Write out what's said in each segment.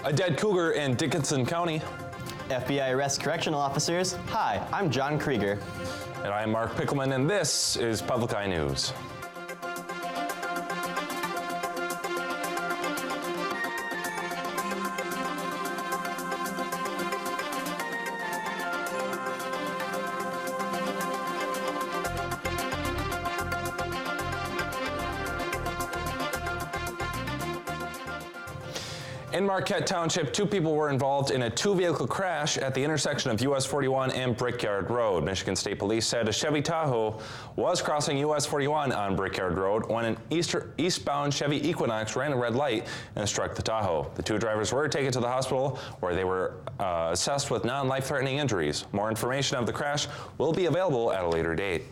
A dead cougar in Dickinson County. FBI arrests correctional officers. Hi, I'm John Krieger. And I'm Mark Pickelman, and this is Public Eye News. In Marquette Township, 2 people were involved in a 2-vehicle crash at the intersection of US 41 and Brickyard Road. Michigan State Police said a Chevy Tahoe was crossing US 41 on Brickyard Road when an eastbound Chevy Equinox ran a red light and struck the Tahoe. The 2 drivers were taken to the hospital where they were assessed with non-life-threatening injuries. More information of the crash will be available at a later date.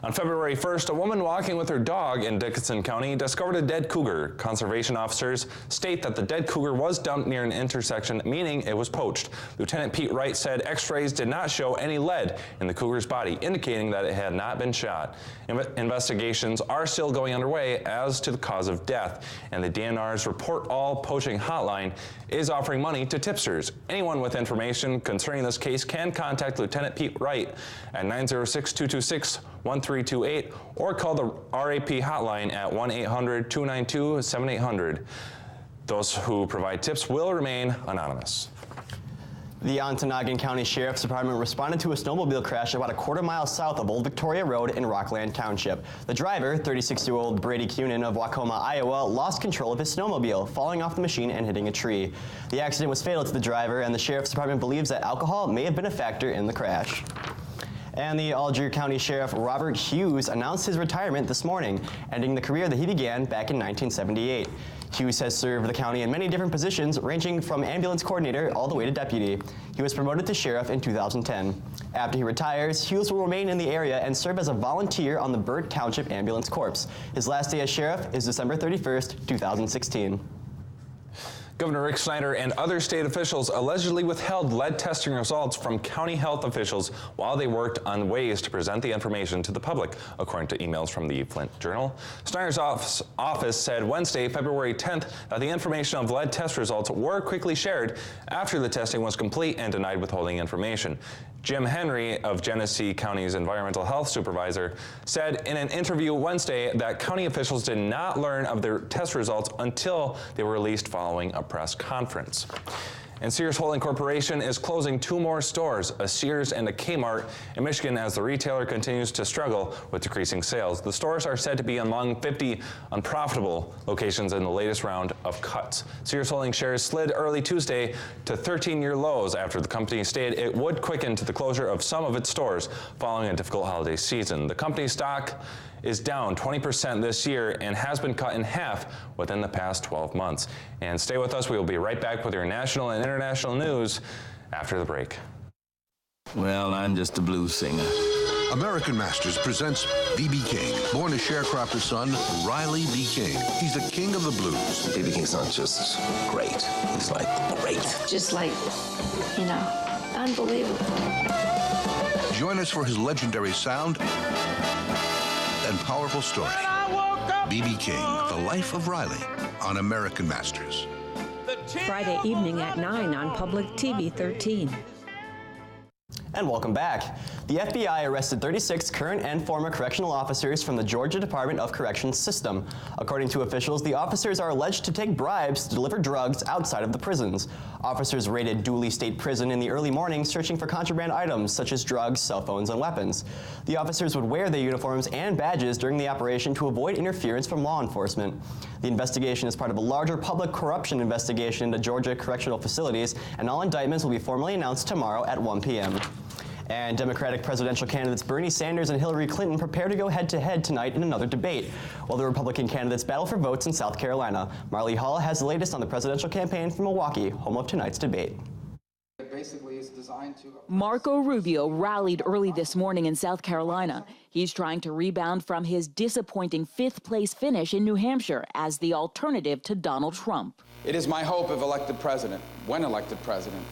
On February 1st, a woman walking with her dog in Dickinson County discovered a dead cougar. Conservation officers state that the dead cougar was dumped near an intersection, meaning it was poached. Lieutenant Pete Wright said x-rays did not show any lead in the cougar's body, indicating that it had not been shot. Investigations are still going underway as to the cause of death, and the DNR's Report All Poaching Hotline is offering money to tipsters. Anyone with information concerning this case can contact Lieutenant Pete Wright at 906-226-1328 or call the RAP hotline at 1-800-292-7800. Those who provide tips will remain anonymous. The Ontonagon County Sheriff's Department responded to a snowmobile crash about a quarter-mile south of Old Victoria Road in Rockland Township. The driver, 36-year-old Brady Cunin of Wacoma, Iowa, lost control of his snowmobile, falling off the machine and hitting a tree. The accident was fatal to the driver, and the Sheriff's Department believes that alcohol may have been a factor in the crash. And the Algiers County Sheriff Robert Hughes announced his retirement this morning, ending the career that he began back in 1978. Hughes has served the county in many different positions, ranging from ambulance coordinator all the way to deputy. He was promoted to sheriff in 2010. After he retires, Hughes will remain in the area and serve as a volunteer on the Burt Township Ambulance Corps. His last day as sheriff is December 31st, 2016. Governor Rick Snyder and other state officials allegedly withheld lead testing results from county health officials while they worked on ways to present the information to the public, according to emails from the Flint Journal. Snyder's office said Wednesday, February 10th, that the information of lead test results were quickly shared after the testing was complete and denied withholding information. Jim Henry of Genesee County's environmental health supervisor said in an interview Wednesday that county officials did not learn of their test results until they were released following a press conference. And Sears Holding Corporation is closing 2 more stores, a Sears and a Kmart in Michigan, as the retailer continues to struggle with decreasing sales. The stores are said to be among 50 unprofitable locations in the latest round of cuts. Sears Holding shares slid early Tuesday to 13-year lows after the company stated it would quicken to the closure of some of its stores following a difficult holiday season. The company's stock is down 20% this year and has been cut in half within the past 12 months. And stay with us. We will be right back with your national and international news after the break. Well, I'm just a blues singer. American Masters presents B.B. King. Born a sharecropper's son, Riley B. King. He's the king of the blues. B.B. King's not just great. He's like great. Just like, unbelievable. Join us for his legendary sound and powerful story. B.B. King, The Life of Riley, on American Masters. Friday evening at 9 on Public TV 13. And welcome back. The FBI arrested 36 current and former correctional officers from the Georgia Department of Corrections system. According to officials, the officers are alleged to take bribes to deliver drugs outside of the prisons. Officers raided Dooley State Prison in the early morning, searching for contraband items such as drugs, cell phones, and weapons. The officers would wear their uniforms and badges during the operation to avoid interference from law enforcement. The investigation is part of a larger public corruption investigation into Georgia correctional facilities, and all indictments will be formally announced tomorrow at 1 p.m. And Democratic presidential candidates Bernie Sanders and Hillary Clinton prepare to go head-to-head tonight in another debate, while the Republican candidates battle for votes in South Carolina. Marley Hall has the latest on the presidential campaign from Milwaukee, home of tonight's debate. Marco Rubio rallied early this morning in South Carolina. He's trying to rebound from his disappointing 5th-place finish in New Hampshire as the alternative to Donald Trump. It is my hope if elected president, when elected president,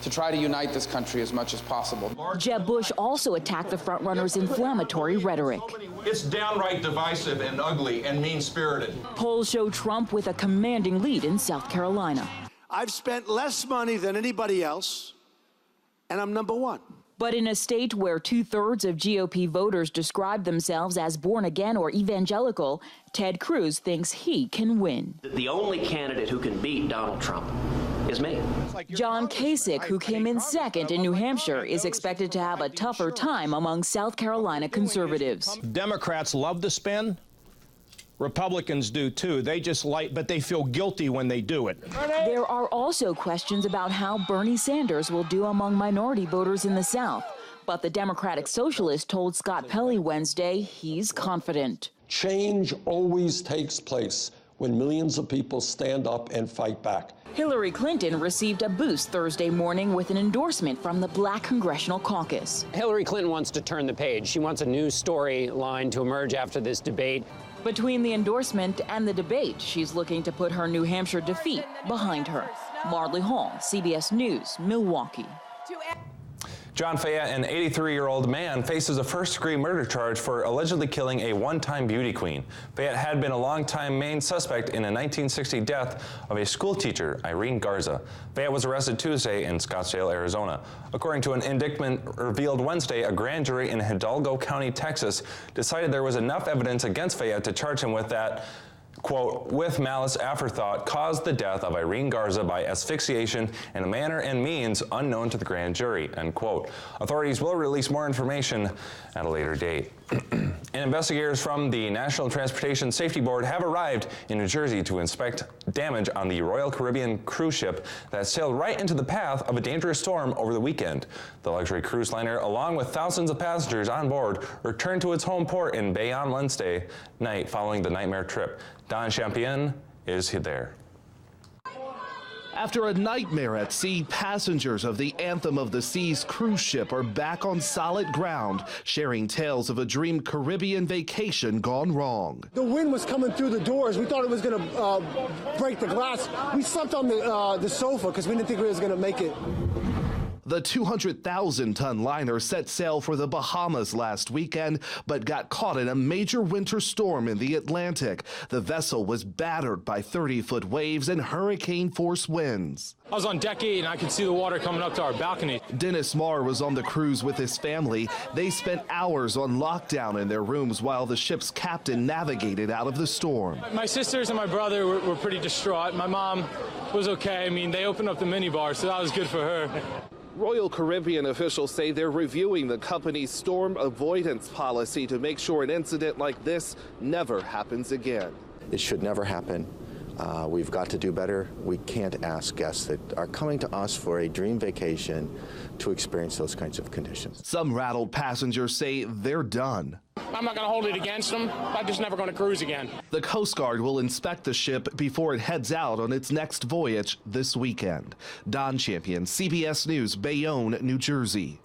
to try to unite this country as much as possible. Jeb Bush also attacked the frontrunner's inflammatory rhetoric. It's downright divisive and ugly and mean-spirited. Polls show Trump with a commanding lead in South Carolina. I've spent less money than anybody else, and I'm number one. But in a state where 2/3 of GOP voters describe themselves as born again or evangelical, Ted Cruz thinks he can win. The only candidate who can beat Donald Trump is me. John Kasich, who came in second in New Hampshire, is expected to have a tougher time among South Carolina conservatives. Democrats love to spin. Republicans do too. They just but they feel guilty when they do it. There are also questions about how Bernie Sanders will do among minority voters in the South. But the Democratic Socialist told Scott Pelley Wednesday he's confident. Change always takes place when millions of people stand up and fight back. Hillary Clinton received a boost Thursday morning with an endorsement from the Black Congressional Caucus. Hillary Clinton wants to turn the page. She wants a new storyline to emerge after this debate. Between the endorsement and the debate, she's looking to put her New Hampshire defeat behind her. Marley Hall, CBS News, Milwaukee. John Fayette, an 83-year-old man, faces a first-degree murder charge for allegedly killing a one-time beauty queen. Fayette had been a long-time main suspect in a 1960 death of a schoolteacher, Irene Garza. Fayette was arrested Tuesday in Scottsdale, Arizona. According to an indictment revealed Wednesday, a grand jury in Hidalgo County, Texas, decided there was enough evidence against Fayette to charge him with that, quote, with malice aforethought, caused the death of Irene Garza by asphyxiation in a manner and means unknown to the grand jury, end quote. Authorities will release more information at a later date. And investigators from the National Transportation Safety Board have arrived in New Jersey to inspect damage on the Royal Caribbean cruise ship that sailed right into the path of a dangerous storm over the weekend. The luxury cruise liner, along with thousands of passengers on board, returned to its home port in Bayonne Wednesday night following the nightmare trip. Don Champion is there. After a nightmare at sea, passengers of the Anthem of the Seas cruise ship are back on solid ground, sharing tales of a dream Caribbean vacation gone wrong. The wind was coming through the doors. We thought it was going to break the glass. We slept on the sofa because we didn't think we was going to make it. The 200,000-ton liner set sail for the Bahamas last weekend, but got caught in a major winter storm in the Atlantic. The vessel was battered by 30-foot waves and hurricane-force winds. I was on deck 8 and I could see the water coming up to our balcony. Dennis Marr was on the cruise with his family. They spent hours on lockdown in their rooms while the ship's captain navigated out of the storm. My sisters and my brother were pretty distraught. My mom was okay. I mean, they opened up the minibar, so that was good for her. Royal Caribbean officials say they're reviewing the company's storm avoidance policy to make sure an incident like this never happens again. It should never happen. We've got to do better. We can't ask guests that are coming to us for a dream vacation to experience those kinds of conditions. Some rattled passengers say they're done. I'm not going to hold it against them. I'm just never going to cruise again. The Coast Guard will inspect the ship before it heads out on its next voyage this weekend. Don Champion, CBS News, Bayonne, New Jersey.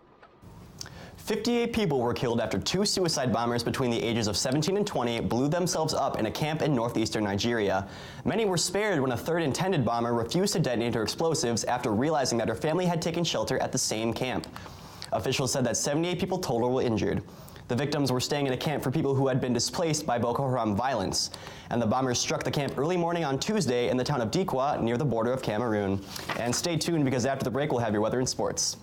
58 people were killed after 2 suicide bombers between the ages of 17 and 20 blew themselves up in a camp in northeastern Nigeria. Many were spared when a third intended bomber refused to detonate her explosives after realizing that her family had taken shelter at the same camp. Officials said that 78 people total were injured. The victims were staying in a camp for people who had been displaced by Boko Haram violence. And the bombers struck the camp early morning on Tuesday in the town of Dikwa near the border of Cameroon. And stay tuned because after the break we'll have your weather and sports.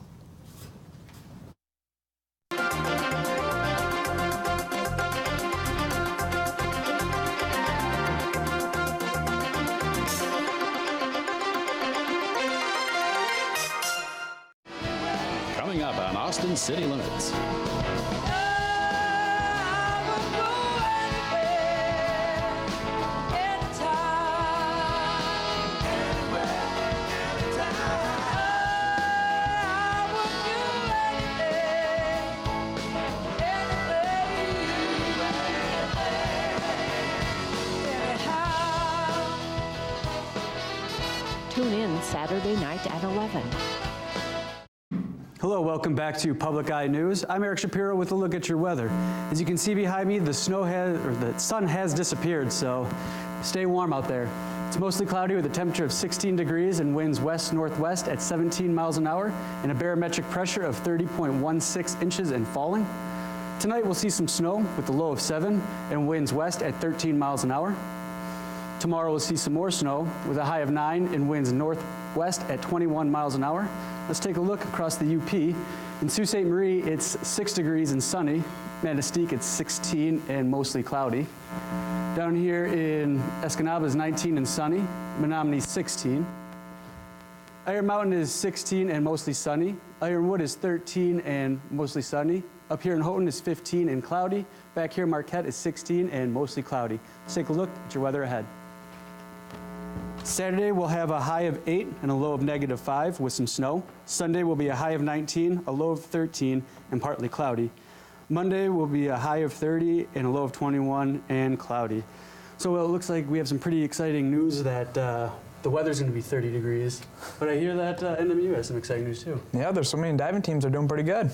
Coming up on Austin City Limits. Tune in Saturday night at 11. Hello, welcome back to Public Eye News. I'm Eric Shapiro with a look at your weather. As you can see behind me, the sun has disappeared, so stay warm out there. It's mostly cloudy with a temperature of 16 degrees and winds west-northwest at 17 miles an hour and a barometric pressure of 30.16 inches and falling. Tonight we'll see some snow with a low of 7 and winds west at 13 miles an hour. Tomorrow we'll see some more snow with a high of 9 and winds northwest at 21 miles an hour. Let's take a look across the UP. In Sault Ste. Marie, it's 6 degrees and sunny. Manistee, it's 16 and mostly cloudy. Down here in Escanaba is 19 and sunny. Menominee, 16. Iron Mountain is 16 and mostly sunny. Ironwood is 13 and mostly sunny. Up here in Houghton is 15 and cloudy. Back here, Marquette is 16 and mostly cloudy. Let's take a look at your weather ahead. Saturday, we'll have a high of 8 and a low of -5 with some snow. Sunday will be a high of 19, a low of 13, and partly cloudy. Monday will be a high of 30 and a low of 21 and cloudy. So it looks like we have some pretty exciting news that the weather's going to be 30 degrees. But I hear that NMU has some exciting news too. Yeah, there's so many diving teams that are doing pretty good.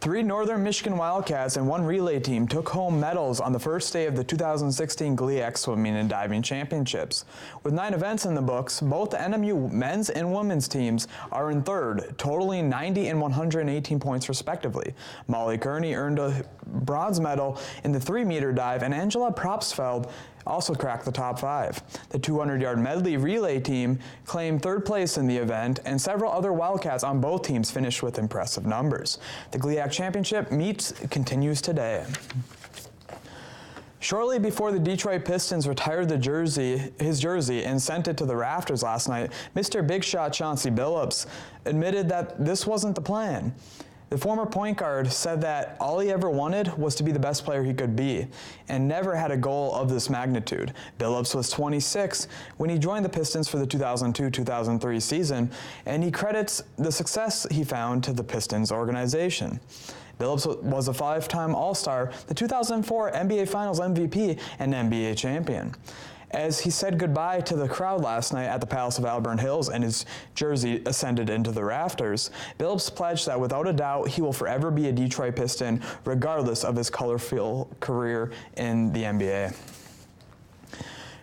3 Northern Michigan Wildcats and 1 relay team took home medals on the first day of the 2016 GLIAC Swimming and Diving Championships. With 9 events in the books, both the NMU men's and women's teams are in third, totaling 90 and 118 points respectively. Molly Kearney earned a bronze medal in the 3-meter dive, and Angela Propsfeld also cracked the top 5. The 200-yard medley relay team claimed 3rd place in the event, and several other Wildcats on both teams finished with impressive numbers. The GLIAC Championship meet continues today. Shortly before the Detroit Pistons retired his jersey and sent it to the rafters last night, Mr. Big Shot Chauncey Billups admitted that this wasn't the plan. The former point guard said that all he ever wanted was to be the best player he could be, and never had a goal of this magnitude. Billups was 26 when he joined the Pistons for the 2002-2003 season, and he credits the success he found to the Pistons organization. Billups was a 5-time All-Star, the 2004 NBA Finals MVP, and NBA champion. As he said goodbye to the crowd last night at the Palace of Auburn Hills and his jersey ascended into the rafters, Billups pledged that without a doubt he will forever be a Detroit Piston regardless of his colorful career in the NBA.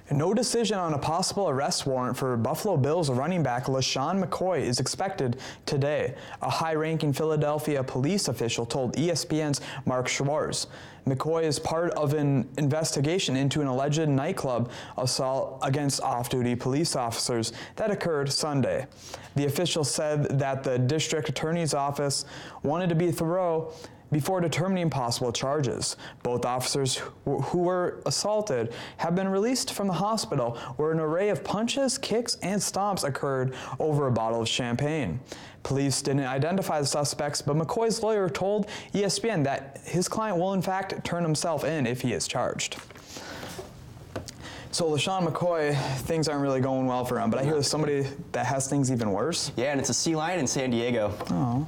No decision on a possible arrest warrant for Buffalo Bills running back LeSean McCoy is expected today, a high-ranking Philadelphia police official told ESPN's Mark Schwartz. McCoy is part of an investigation into an alleged nightclub assault against off-duty police officers that occurred Sunday. The official said that the district attorney's office wanted to be thorough before determining possible charges. Both officers who were assaulted have been released from the hospital, where an array of punches, kicks, and stomps occurred over a bottle of champagne. Police didn't identify the suspects, but McCoy's lawyer told ESPN that his client will in fact turn himself in if he is charged. So LeSean McCoy, things aren't really going well for him, but I hear there's somebody that has things even worse. Yeah, and it's a sea lion in San Diego. Oh.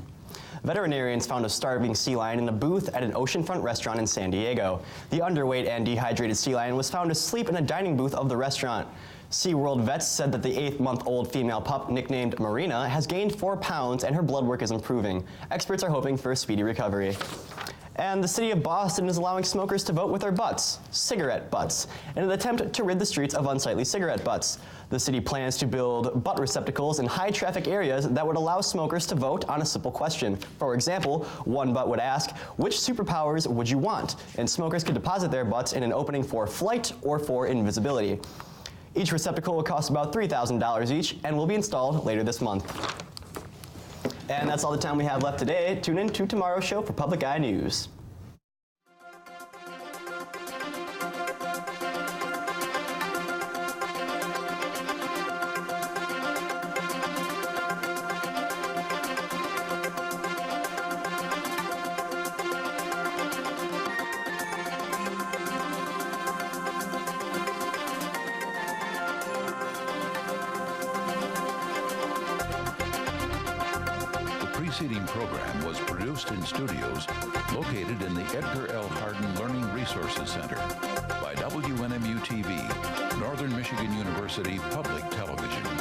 Veterinarians found a starving sea lion in a booth at an oceanfront restaurant in San Diego. The underweight and dehydrated sea lion was found asleep in a dining booth of the restaurant. SeaWorld vets said that the 8-month-old female pup, nicknamed Marina, has gained 4 pounds and her blood work is improving. Experts are hoping for a speedy recovery. And the city of Boston is allowing smokers to vote with their butts, cigarette butts, in an attempt to rid the streets of unsightly cigarette butts. The city plans to build butt receptacles in high-traffic areas that would allow smokers to vote on a simple question. For example, one butt would ask, which superpowers would you want? And smokers could deposit their butts in an opening for flight or for invisibility. Each receptacle will cost about $3,000 each and will be installed later this month. And that's all the time we have left today. Tune in to tomorrow's show for Public Eye News. The preceding program was produced in studios located in the Edgar L. Hardin Learning Resources Center by WNMU-TV, Northern Michigan University Public Television.